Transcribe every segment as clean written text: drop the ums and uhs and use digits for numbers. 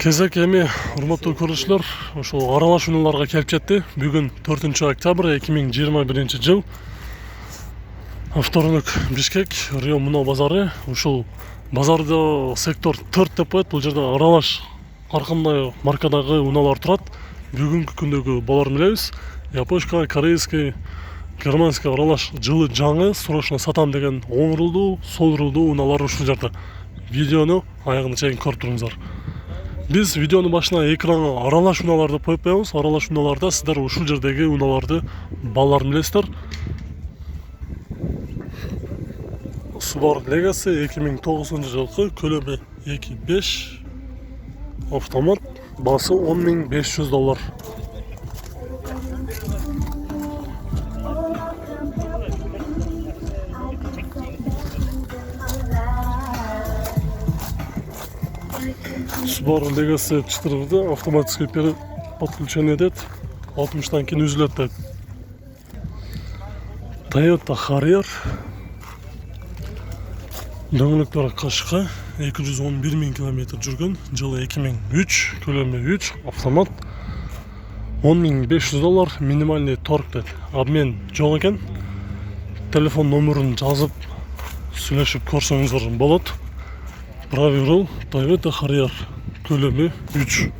Кезек эми урматтуу көрүүчүлөр, ошол аралаш унааларга келип жетти. Бүгүн 4-октябрь 2021 жыл. Вторник Бишкек, Рио Муна базары. Ушул базарда сектор 4 деп коет. Бул жерде аралаш ар кандай маркадагы унаалар турат. Бүгүнкү күндөгү баларын билебиз. Япошка, корейский, германский аралаш жылы жаңы срочно сатам деген оң рулдуу, сол рулдуу унаалар ушул жерде. Видеону аягына чейин көрүп туруңуздар. Biz videonun başına ekrana aralaş unalarda koyup koyuyoruz. Aralaş unalarda sizler uşul jerdegi unalarda ballar bilesizler. Subaru Legacy 2009 жылкы көлөмү 2.5 автомат, басы $10.500. Subaru Legacy 4'de автоматический подключение edет, 60'dan keyin üzülет deyт. Toyota Harrier дөңгөлөктөрү кышкы 211.000 км жүргөн, жылы 2003, көлөмү 3, автомат, $10.500, минимальный торг дейт. Обмен жок экен. Телефон номерин жазып сүйлөшүп көрсөңүздөр болот. Правый руль Toyota Harrier, көлөмү 3.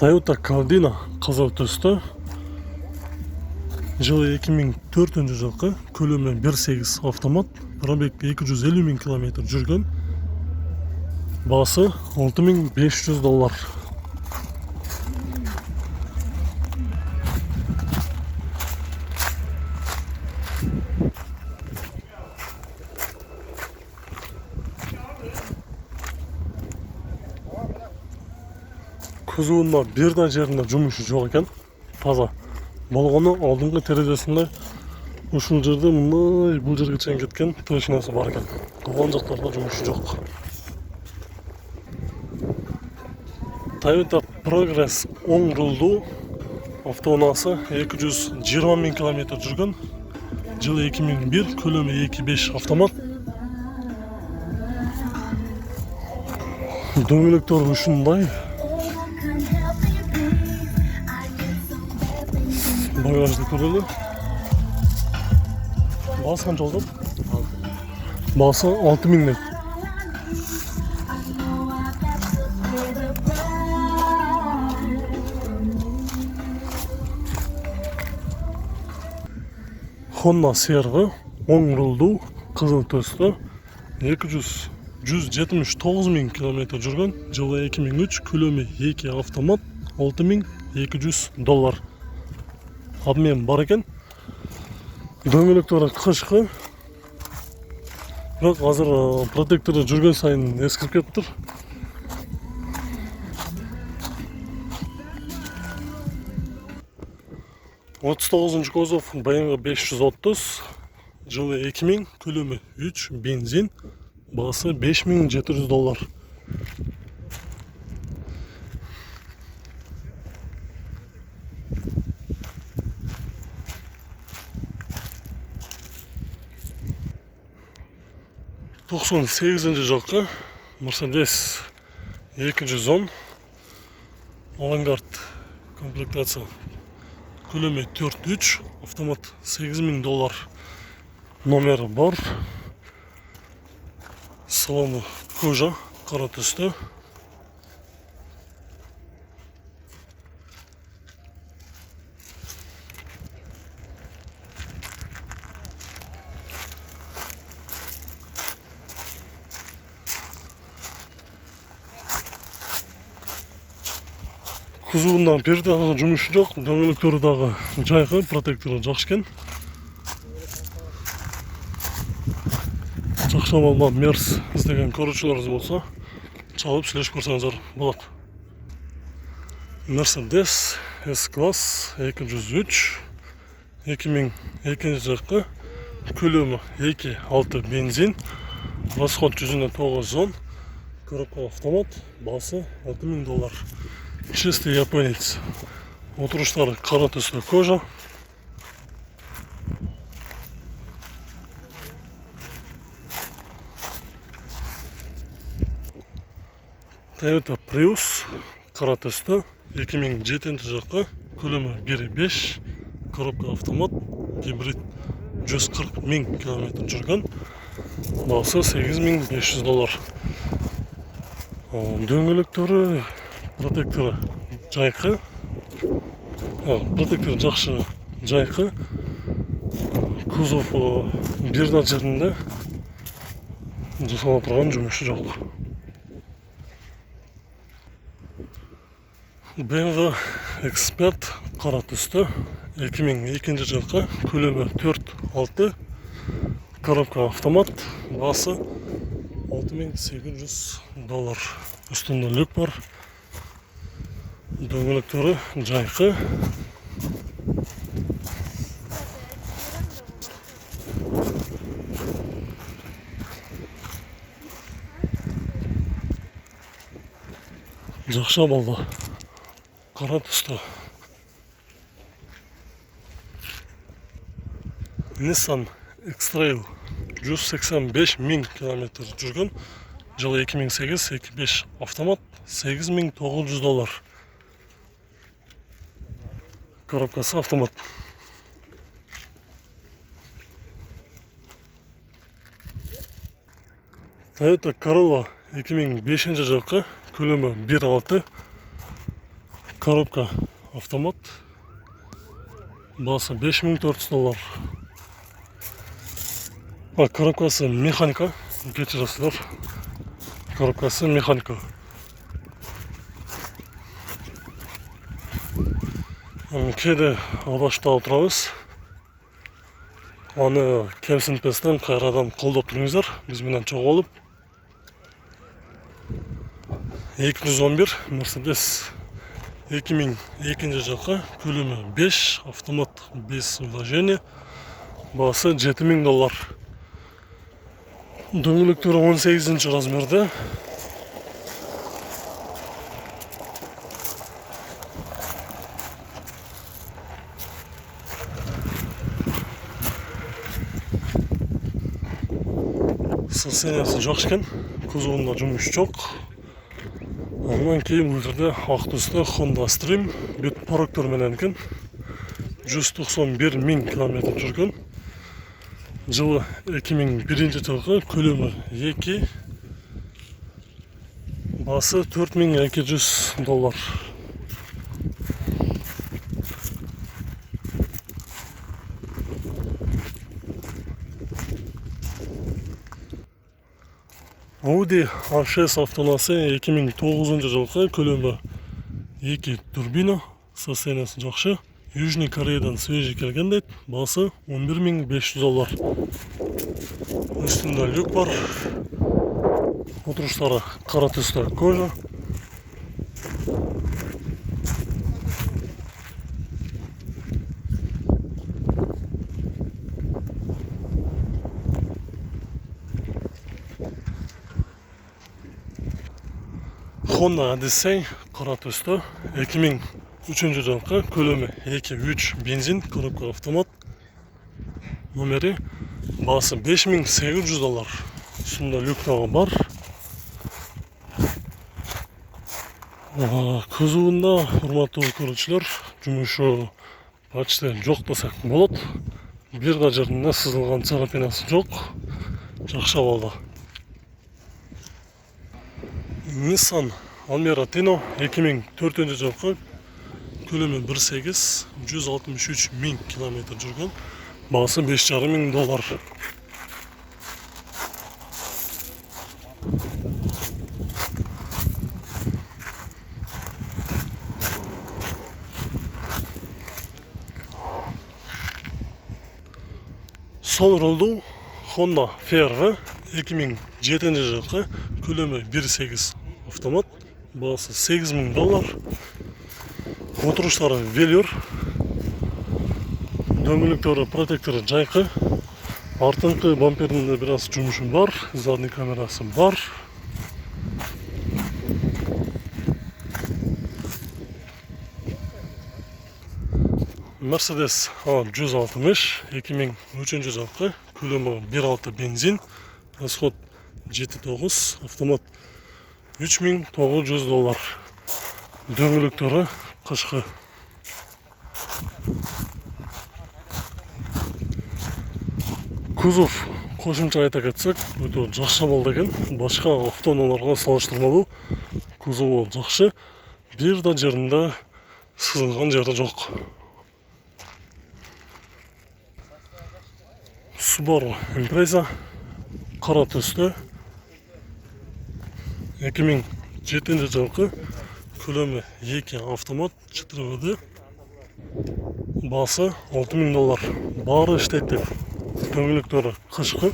Toyota Caldina кызыл түстө, жылы 2004 жылкы, көлөмү 1.8 автомат, пробег 250.000 км жүргөн, басы $6.500. Кузуунда бир да жеринде жумушу жок экен, таза. Болгону алдыңкы терезесинде ушул жерде мындай бул жерге чейин кеткен трещинасы бар экен. Калган жактарда жумушу жок. Toyota Progress оң рулдуу автоунаасы 220.000 км жүргөн, жылы 2001, көлөмү 2.5 автомат. Дөңгөлөктөрү ушундай. Багажды көрөлү. Басы канча болду? Басы 6.000 дейт. Honda CR-га оң рулдуу, кызыл төстө, 179.000 км жүргөн, жылы 2003, көлөмү 2 автомат, $6.200. Обмен бар экен. Дөңгөлөктөрү кышкы. Бирок азыр протектору жүргөн сайын эскирип кетиптир. Отуз тогузунчу кузов BMW 530, жылы 2000, көлөмү 3, бензин, басы $5.700. Токсон сегизинчи жылкы Mercedes 210 Avantgarde комплектация, көлөмү 4.3, автомат, $8.000 номери бар. Салону кожа, кара түстө. Кузуунда бир дагы жумушу жок, дөңгөлөктөрү дагы жайкы, протектору жакшы экен. Жакшы балдан мерс издеген көрүүчүлөрүңүз болсо, чалып сүйлөшүп көрсөңүздөр болот. Mercedes S-класс 203, 2002 жылкы, көлөмү 2.6 бензин, расход жүзүнө 910, коробка автомат, басы $6.000. Чистый японец. Отуруштары кара түстө кожа. Toyota Prius kara түсті 2007 жылғы, көлемі 1.5, коробка автомат, гибрид, 140 мың километр жүрген, бағасы $8,500. Дөңгелектері, протекторы жайқы, протектор жақсы жайқы, кузов бірда жерінде жасала тұрған жұмысы жоқ. BMW Expert қара түсті 2002 жылғы, көлемі 4.6, коробка автомат, басы $6,800. Үстінде люк бар, дөңгелектері жайқы. Жақша болды. Қара түсті. Nissan X-Trail 185 мың километр жүрген, жылы 2008-2005 автомат, $8,900. Коробкасы автомат. Toyota Corolla 2005 жылғы, көлемі 1.6, коробка автомат, басы $5,400. Коробкасы механика, geçirasılar. Коробкасы механика. Кейде адашта отырабыз. Аны кемсінтпестен қайрадан қолдап тұрыңыздар. Біз менен чоң олып. 211 Mercedes 2002 жылғы, көлемі 5, автомат 5 вложение, басы $7,000. Дөңгелектері 18 размерде. Состояниясы жақсы екен, кузовында жұмыс жоқ. Ondan кейін бұл ақ түсті Honda Stream бет парактörменен екен, 191 мың километр жүрген. Жылы 2001 жылғы, көлемі 2, басы $4,200. Audi A6 автонасы 2009 жылғы, көлемі 2 турбина, состояниясы жақсы. Южный Кореядан свежий келген дейді, басы $11,500. Үстінде люк бар, отырыштары қара түсті кожа. Honda Odyssey қара түсті 2003 жылғы, көлемі 2.3 бензин, коробка автомат, номері, басы $5,800. Үстінде люктағы бар. Кузовында, құрметті көрушілер, жұмысы почти жоқ десек болады. Bir жерінде сызылған царапинасы жоқ, жақсы болды. Nissan Almera Tino 2004 жылғы, көлемі 1.8, 163 мың километр жүрген, бағасы $5,500. Сол ролду Honda FR 2007 жылғы, көлемі 1.8 автомат, бағасы $8,000. Отырыштары велюр, дөңгелектері протекторы жайқы, артыңғы бамперінде біраз жұмышым бар, задний камерасы бар. Mercedes A160 2003 жылғы, көлемі 1.6 бензин, расход 7.9, автомат $3900. Дөңгөлөктөрү кышкы. Кузов кошумча айта кетсек, өтө жакшы болду экен. Башка автоунааларга салыштырмалуу кузову жакшы. Бир да жеринде сызылган жери жок. Subaru Impreza кара түстө 2007 жылкы, көлөмү 2 автомат, 4 ВД, баасы $6000. Баары иштейт. Дөңгөлөктөрү кышкы.